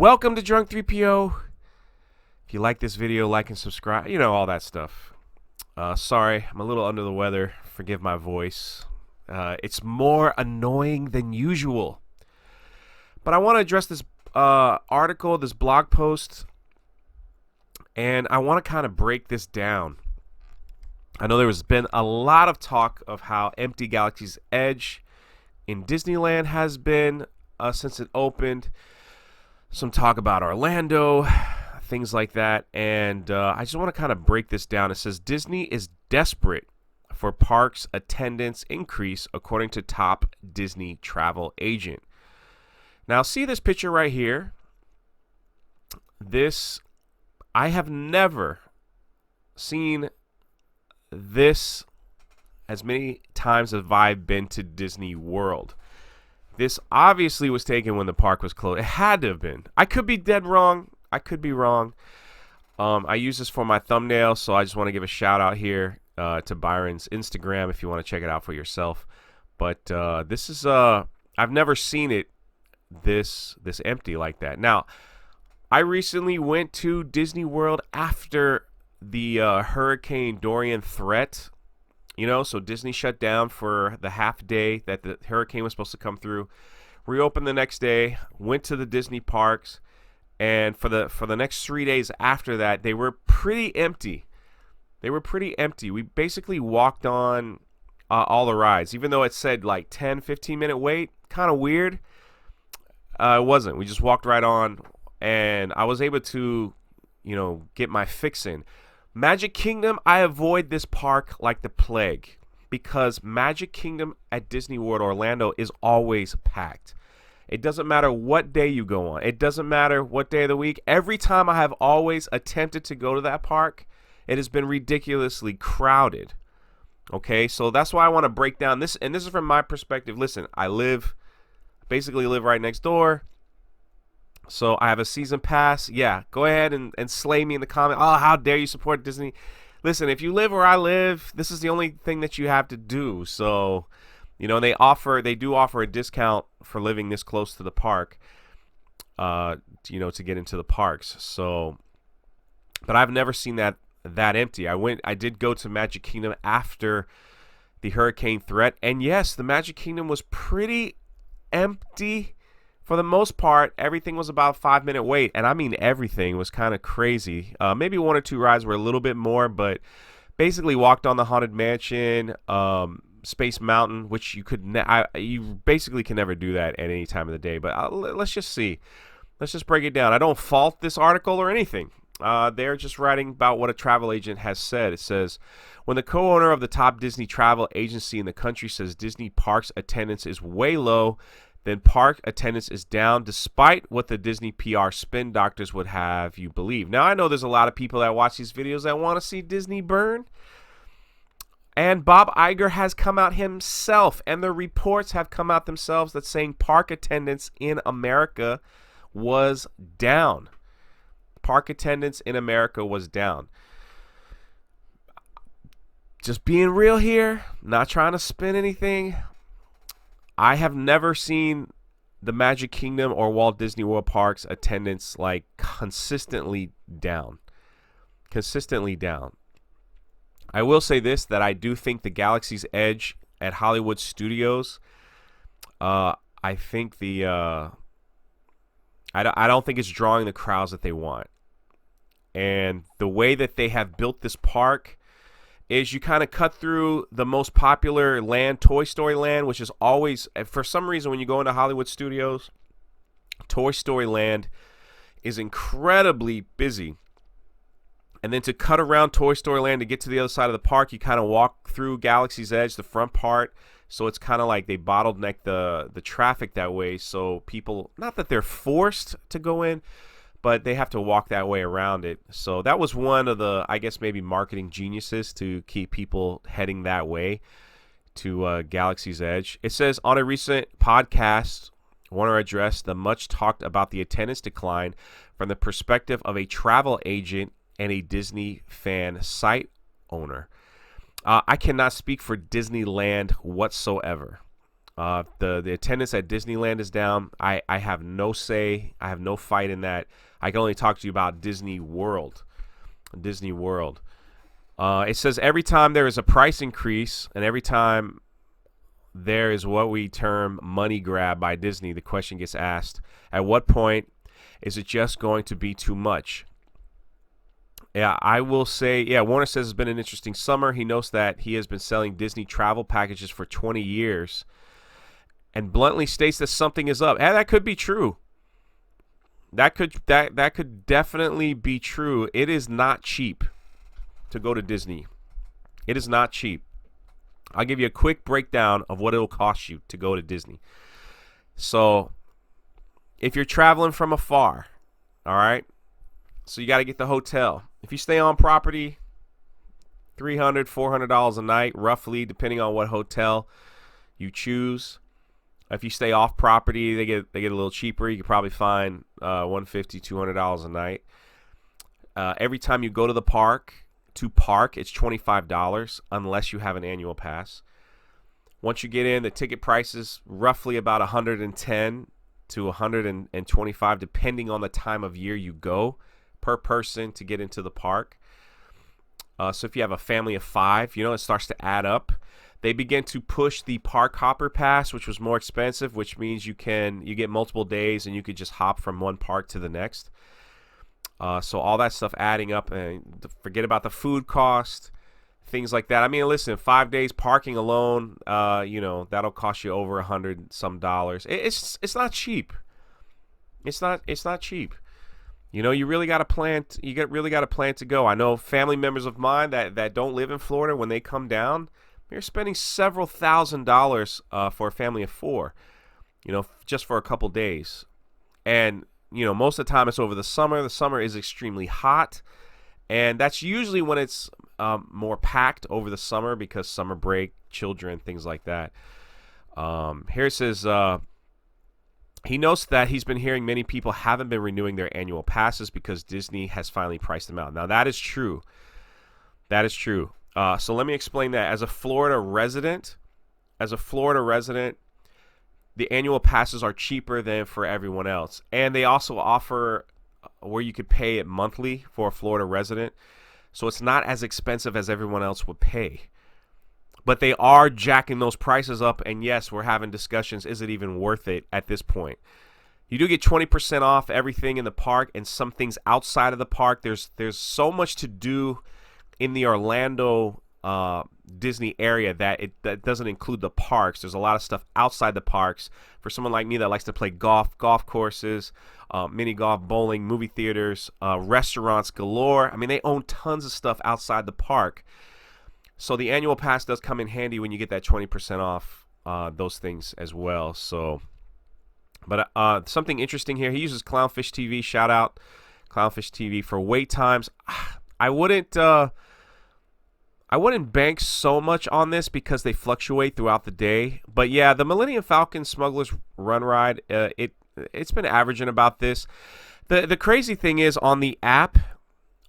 Welcome to Drunk 3PO. If you like this video, like and subscribe. You know, all that stuff. Sorry, I'm a little under the weather. Forgive my voice. It's more annoying than usual. But I want to address this article, this blog post, and I want to kind of break this down. I know there's been a lot of talk of how empty Galaxy's Edge in Disneyland has been since it opened. Some talk about Orlando, things like that. And I just want to kind of break this down. It says Disney is desperate for parks attendance increase, according to top Disney travel agent. Now, see this picture right here? I have never seen this as many times as I've been to Disney World. This obviously was taken when the park was closed. It had to have been. I could be dead wrong. I could be wrong. I use this for my thumbnail, so I just want to give a shout out here to Byron's Instagram if you want to check it out for yourself. But this is I've never seen it this empty like that. Now, I recently went to Disney World after the Hurricane Dorian threat. You know, so Disney shut down for the half day that the hurricane was supposed to come through. Reopened the next day, went to the Disney parks, and for the next 3 days after that, they were pretty empty. We basically walked on all the rides, even though it said like 10, 15-minute wait. Kind of weird. It wasn't. We just walked right on, and I was able to, get my fix in. Magic Kingdom, I avoid this park like the plague because Magic Kingdom at Disney World Orlando is always packed. It doesn't matter what day you go on. It doesn't matter what day of the week. Every time I have always attempted to go to that park, it has been ridiculously crowded. Okay, so that's why I want to break down this, and this is from my perspective. Listen, I basically live right next door. So I have a season pass. Yeah, go ahead and slay me in the comment. Oh, how dare you support Disney? Listen, if you live where I live, this is the only thing that you have to do. So, they do offer a discount for living this close to the park, to get into the parks. So, but I've never seen that empty. I did go to Magic Kingdom after the hurricane threat. And yes, the Magic Kingdom was pretty empty. For the most part, everything was about a 5-minute wait, and I mean everything was kind of crazy. Maybe one or two rides were a little bit more, but basically walked on the Haunted Mansion, Space Mountain, which you basically can never do that at any time of the day. But let's just see. Let's just break it down. I don't fault this article or anything. They're just writing about what a travel agent has said. It says, when the co-owner of the top Disney travel agency in the country says Disney parks attendance is way low, then park attendance is down, despite what the Disney PR spin doctors would have you believe. Now, I know there's a lot of people that watch these videos that want to see Disney burn. And Bob Iger has come out himself, and the reports have come out themselves that saying park attendance in America was down. Park attendance in America was down. Just being real here, not trying to spin anything. I have never seen the Magic Kingdom or Walt Disney World Parks attendance like consistently down. I will say this, that I do think the Galaxy's Edge at Hollywood Studios, I think I don't think it's drawing the crowds that they want. And the way that they have built this park is you kind of cut through the most popular land, Toy Story Land, which is always, for some reason, when you go into Hollywood Studios, Toy Story Land is incredibly busy. And then to cut around Toy Story Land to get to the other side of the park, you kind of walk through Galaxy's Edge, the front part. So it's kind of like they bottleneck the traffic that way. So people, not that they're forced to go in, but they have to walk that way around it. So that was one of the, I guess, maybe marketing geniuses to keep people heading that way to Galaxy's Edge. It says, on a recent podcast, Warner addressed the much talked about the attendance decline from the perspective of a travel agent and a Disney fan site owner. I cannot speak for Disneyland whatsoever. The attendance at Disneyland is down. I have no say. I have no fight in that. I can only talk to you about Disney World. Disney World. It says every time there is a price increase and every time there is what we term money grab by Disney, the question gets asked, at what point is it just going to be too much? Yeah, I will say, Warner says it's been an interesting summer. He notes that he has been selling Disney travel packages for 20 years and bluntly states that something is up. And that could be true. That could definitely be true. It is not cheap to go to Disney. It is not cheap. I'll give you a quick breakdown of what it'll cost you to go to Disney. So, if you're traveling from afar, all right, so you got to get the hotel. If you stay on property, $300, $400 a night, roughly, depending on what hotel you choose. If you stay off property, they get a little cheaper. You could probably find $150, $200 a night. Every time you go to the park, it's $25 unless you have an annual pass. Once you get in, the ticket price is roughly about $110 to $125 depending on the time of year you go per person to get into the park. So if you have a family of 5, it starts to add up. They begin to push the Park Hopper Pass, which was more expensive, which means you get multiple days and you could just hop from one park to the next. So all that stuff adding up, and forget about the food cost, things like that. I mean, listen, 5 days parking alone, that'll cost you over $100 some. It's not cheap. It's not cheap. You really got to plan. Really got to plan to go. I know family members of mine that don't live in Florida. When they come down, they're spending several $1,000s for a family of 4. Just for a couple days, and most of the time it's over the summer. The summer is extremely hot, and that's usually when it's more packed over the summer because summer break, children, things like that. Here it says, he notes that he's been hearing many people haven't been renewing their annual passes because Disney has finally priced them out. Now, that is true. That is true. So let me explain that. As a Florida resident, the annual passes are cheaper than for everyone else. And they also offer where you could pay it monthly for a Florida resident. So it's not as expensive as everyone else would pay. But they are jacking those prices up. And yes, we're having discussions. Is it even worth it at this point? You do get 20% off everything in the park and some things outside of the park. There's so much to do in the Orlando Disney area that doesn't include the parks. There's a lot of stuff outside the parks for someone like me that likes to play golf courses, mini golf, bowling, movie theaters, restaurants galore. I mean, they own tons of stuff outside the park. So the annual pass does come in handy when you get that 20% off those things as well. So, but something interesting here. He uses Clownfish TV. Shout out Clownfish TV for wait times. I wouldn't bank so much on this because they fluctuate throughout the day. But yeah, the Millennium Falcon Smuggler's Run Ride, it's been averaging about this. The crazy thing is on the app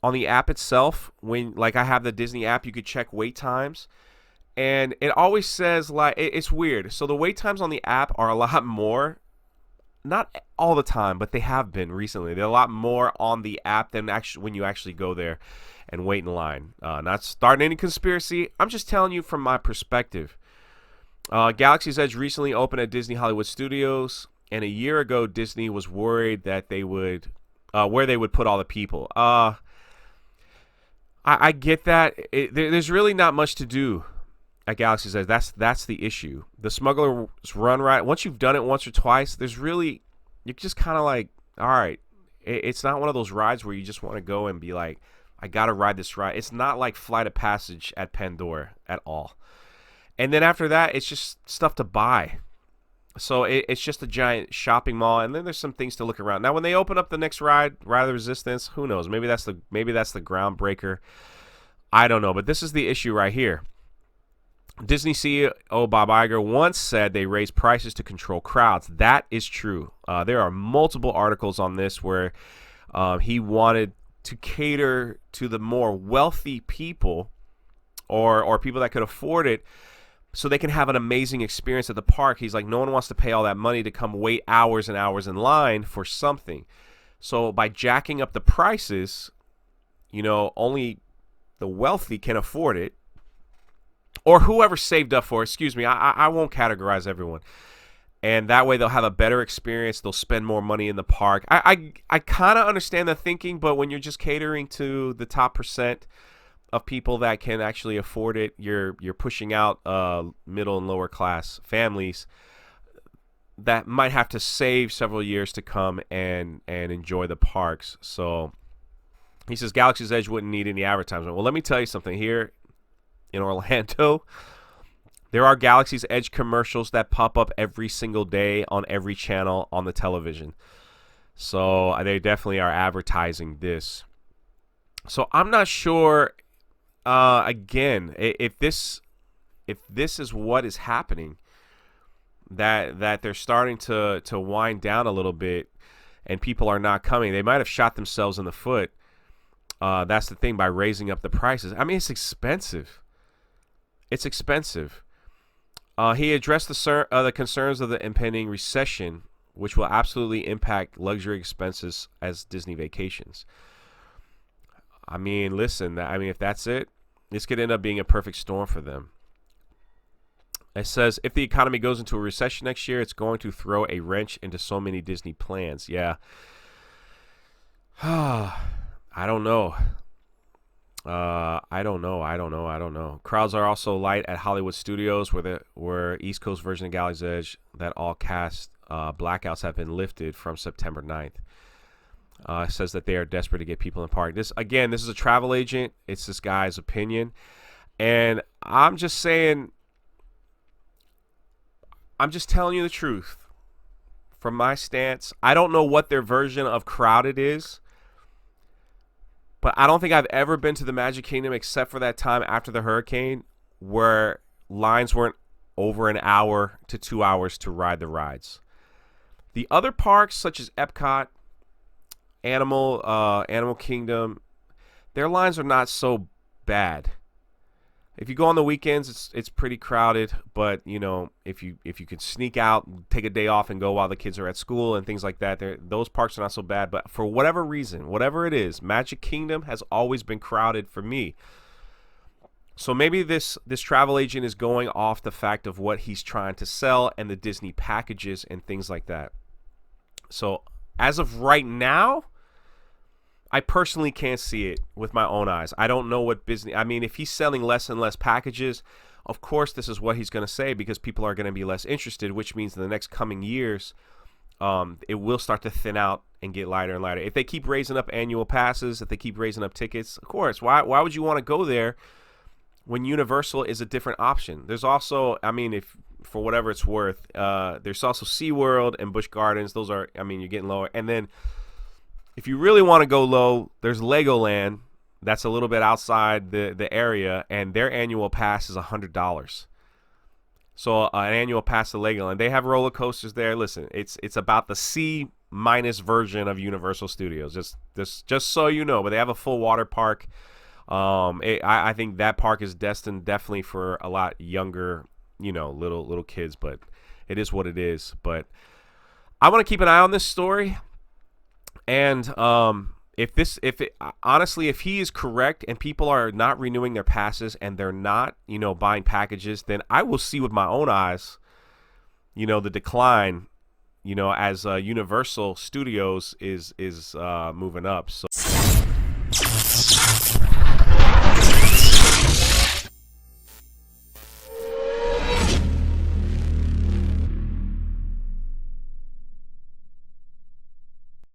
itself, when like I have the Disney app, you could check wait times, and it always says like it's weird. So the wait times on the app are a lot more. Not all the time, but they have been recently. They're a lot more on the app than actually when you actually go there and wait in line. Not starting any conspiracy. I'm just telling you from my perspective. Galaxy's Edge recently opened at Disney Hollywood Studios, and a year ago Disney was worried that they would where they would put all the people. I get that. There's really not much to do at Galaxy's Edge. That's the issue. The Smuggler's Run Ride, once you've done it once or twice, you're just kind of like, all right. It's not one of those rides where you just want to go and be like, I got to ride this ride. It's not like Flight of Passage at Pandora at all. And then after that, it's just stuff to buy. So it's just a giant shopping mall, and then there's some things to look around. Now, when they open up the next ride of the Resistance, who knows? Maybe that's the groundbreaker. I don't know, but this is the issue right here. Disney CEO Bob Iger once said they raised prices to control crowds. That is true. There are multiple articles on this where he wanted to cater to the more wealthy people or people that could afford it so they can have an amazing experience at the park. He's like, no one wants to pay all that money to come wait hours and hours in line for something. So by jacking up the prices, only the wealthy can afford it, or whoever saved up for it. Excuse me, I won't categorize everyone. And that way they'll have a better experience. They'll spend more money in the park. I kind of understand the thinking, but when you're just catering to the top percent of people that can actually afford it, you're pushing out middle and lower class families that might have to save several years to come and enjoy the parks. So he says Galaxy's Edge wouldn't need any advertisement. Well, let me tell you something. Here in Orlando, there are Galaxy's Edge commercials that pop up every single day on every channel on the television. So they definitely are advertising this. So I'm not sure, again, if this is what is happening, that they're starting to wind down a little bit and people are not coming. They might have shot themselves in the foot. That's the thing, by raising up the prices. I mean, it's expensive. It's expensive. He addressed the concerns of the impending recession, which will absolutely impact luxury expenses as Disney vacations. I mean, listen, if that's it, this could end up being a perfect storm for them. It says, if the economy goes into a recession next year, it's going to throw a wrench into so many Disney plans. Yeah. I don't know. I don't know. Crowds are also light at Hollywood Studios, where East Coast version of Galaxy's Edge, that all cast blackouts have been lifted from September 9th. It says that they are desperate to get people in the park. This is a travel agent. It's this guy's opinion. And I'm just saying, I'm just telling you the truth. From my stance, I don't know what their version of crowded is. But I don't think I've ever been to the Magic Kingdom except for that time after the hurricane where lines weren't over an hour to 2 hours to ride the rides. The other parks, such as Epcot, Animal Kingdom, their lines are not so bad. If you go on the weekends, it's pretty crowded. But if you could sneak out, take a day off, and go while the kids are at school and things like that, those parks are not so bad. But for whatever reason, whatever it is, Magic Kingdom has always been crowded for me. So maybe this travel agent is going off the fact of what he's trying to sell and the Disney packages and things like that. So as of right now, I personally can't see it with my own eyes. I don't know what business. I mean, if he's selling less and less packages, of course this is what he's going to say, because people are going to be less interested, which means in the next coming years, it will start to thin out and get lighter and lighter. If they keep raising up annual passes, if they keep raising up tickets, of course, why would you want to go there when Universal is a different option? There's also, if for whatever it's worth, there's also SeaWorld and Busch Gardens. Those are, you're getting lower. And then if you really want to go low, there's Legoland. That's a little bit outside the area, and their annual pass is $100. So an annual pass to Legoland. They have roller coasters there. Listen, it's about the C- version of Universal Studios. Just so you know, but they have a full water park. I think that park is destined definitely for a lot younger, little kids. But it is what it is. But I want to keep an eye on this story. And if he is correct and people are not renewing their passes and they're not, buying packages, then I will see with my own eyes, the decline, as Universal Studios is moving up. So